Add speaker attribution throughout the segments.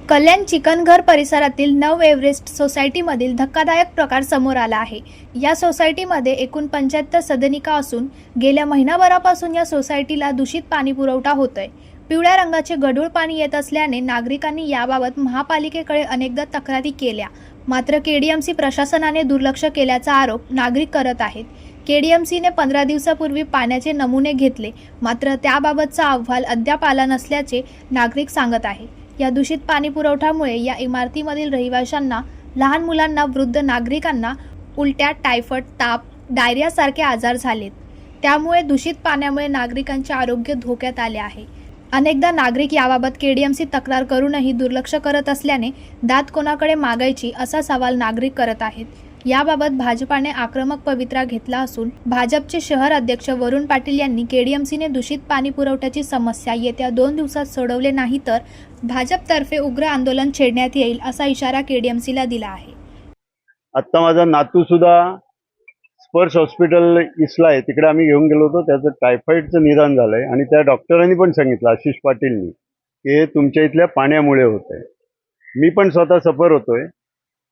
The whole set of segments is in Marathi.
Speaker 1: कल्याण चिकनघर परिसरातील नव एव्हरेस्ट सोसायटीमधील धक्कादायक प्रकार समोर आला आहे। या सोसायटीमध्ये एकूण 75 सदनिका असून गेल्या महिनाभरापासून या सोसायटीला दूषित पाणी पुरवठा होतोय। पिवळ्या रंगाचे गढूळ पाणी येत असल्याने नागरिकांनी याबाबत महापालिकेकडे अनेकदा तक्रारी केल्या, मात्र केडीएमसी प्रशासनाने दुर्लक्ष केल्याचा आरोप नागरिक करत आहेत। केडीएमसीने 15 दिवसापूर्वी पाण्याचे नमुने घेतले, मात्र त्याबाबतचा अहवाल अद्याप आला नसल्याचे नागरिक सांगत आहेत। या दूषित पाणी पुरवठ्यामुळे या इमारतीमधील रहिवाशांना, लहान मुलांना, वृद्ध नागरिकांना उलट्या, टायफॉइड, ताप, डायरिया सारखे आजार झालेत। त्यामुळे दूषित पाण्यामुळे नागरिकांचे आरोग्य धोक्यात आले आहे। अनेकदा नागरिक याबाबत केडीएमसी तक्रार करूनही दुर्लक्ष करत असल्याने दात कोणाकडे मागायची असा सवाल नागरिक करत आहेत। याबाबत भाजपाने आक्रमक पवित्रा घेतला असून भाजपचे शहर अध्यक्ष वरुण पाटील यांनी केडीएमसीने दूषित पाणी पुरवठ्याची समस्या येत्या 2 दिवसात सोडवले नाही तर भाजपतर्फे उग्र आंदोलन छेडण्यात येईल असा इशारा केडीएमसीला दिला आहे।
Speaker 2: आता माझा नातू सुद्धा स्पर्श हॉस्पिटल इसला आहे, तिकडे आम्ही घेऊन गेलो होतो। त्याचं टायफॉइडचं निदान झालंय आणि त्या डॉक्टरांनी पण सांगितलं, आशिष पाटीलनी, की हे तुमच्या इथल्या पाण्यामुळे होतंय। मी पण स्वतः सफर होतोय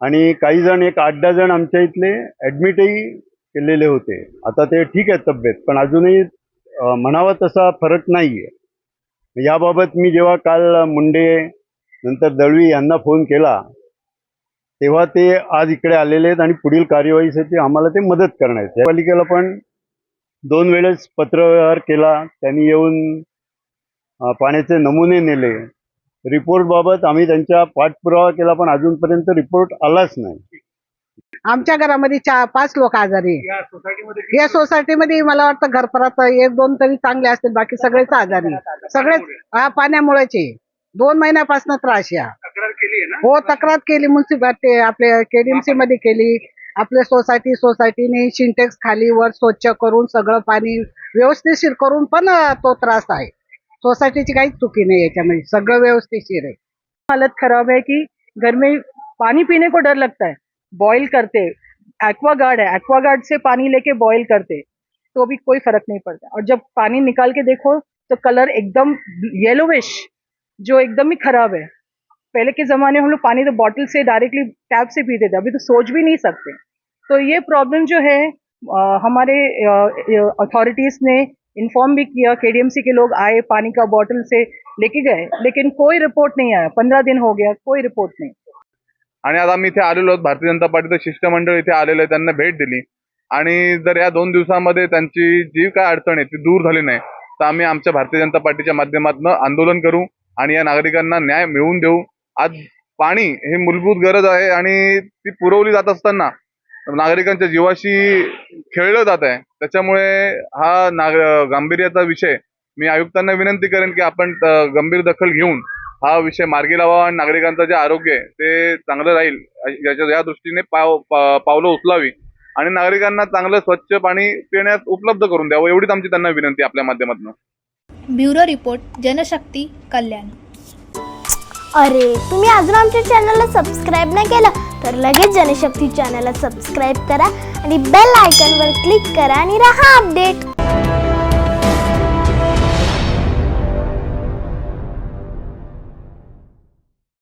Speaker 2: आणि काही जण, एक 8-10 जण आमच्या इथले ॲडमिटही केलेले होते। आता ते ठीक आहे तब्येत, पण अजूनही म्हणावा तसा फरक नाही आहे। याबाबत मी जेव्हा काल मुंडे नंतर दळवी यांना फोन केला तेव्हा ते आज इकडे आलेले आहेत आणि पुढील कार्यवाहीसाठी आम्हाला ते मदत करणार आहेत। पालिकेला पण 2 वेळेस पत्रव्यवहार केला, त्यांनी येऊन पाण्याचे नमुने नेले। रिपोर्ट बाबत आम्ही त्यांच्या पाठपुरावा केला, पण अजूनपर्यंत रिपोर्ट आलाच नाही।
Speaker 3: आमच्या घरामध्ये 4-5 लोक आजारी आहे। या सोसायटीमध्ये मला वाटतं घरपरात 1-2 तरी चांगले असतील, बाकी सगळेच आजारी, सगळेच पाण्यामुळेच 2 महिन्यापासून त्रास या। हो, तक्रार केली म्युन्सिपालिटी, आपल्या केडीएमसी मध्ये केली। आपल्या सोसायटीने सिंटेक्स खाली वर स्वच्छ करून सगळं पाणी व्यवस्थितशीर करून पण तो त्रास आहे। सोसायटीची काहीच चुकी नहीं याच्यामध्ये, सगळं व्यवस्थितशीर है।
Speaker 4: हालत खराब है कि घर में पानी पीने को डर लगता है, बॉईल करते, एक्वागार्ड है, एक्वागार्ड से पानी लेके बॉईल करते तो भी कोई फर्क नहीं पड़ता। और जब पानी निकाल के देखो तो कलर एकदम येलोविश, जो एकदम ही खराब है। पहले के जमाने में हम लोग पानी तो बॉटल से डायरेक्टली टैप से पीते थे, अभी तो सोच भी नहीं सकते। तो ये प्रॉब्लम जो है हमारे अथॉरिटीज ने इन्फॉर्म भी किया, केडीएमसी के लोग आए, पानी का बॉटल से लेके गए, लेकिन कोई रिपोर्ट नहीं आया। 15 दिन हो गया, कोई रिपोर्ट नहीं।
Speaker 5: आणि आता आम्ही इथे आलेलो आहोत, भारतीय जनता पार्टीचं शिष्टमंडळ इथे आलेलं आहे, त्यांना भेट दिली आणि जर या 2 दिवसामध्ये त्यांची जी काय अडचण आहे ती दूर झाली नाही तर आम्ही आमच्या भारतीय जनता पार्टीच्या माध्यमातून आंदोलन करू आणि या नागरिकांना न्याय मिळवून देऊ। आज पाणी हे मूलभूत गरज आहे आणि ती पुरवली जात असताना नागरिकांच्या जीवाशी खेळलं जात आहे। त्याच्यामुळे हा गांभीर्याचा विषय मी आयुक्तांना विनंती करेन की आपण गंभीर दखल घेऊन हा विषय मार्गी लावावा आणि नागरिकांचं जे आरोग्य आहे ते चांगलं राहील या दृष्टीने पावलं उचलावी आणि नागरिकांना चांगलं स्वच्छ पाणी पिण्यास उपलब्ध करून द्यावं, एवढीच आमची त्यांना विनंती आपल्या माध्यमातून।
Speaker 1: ब्युरो रिपोर्ट, जनशक्ती, कल्याण।
Speaker 6: अरे, तुम्ही अजून आमच्या चॅनलला सबस्क्राइब नाही केलं तर लगेच जनशक्ती चॅनलला सबस्क्राइब करा आणि बेल आयकॉनवर क्लिक करा आणि रहा अपडेट।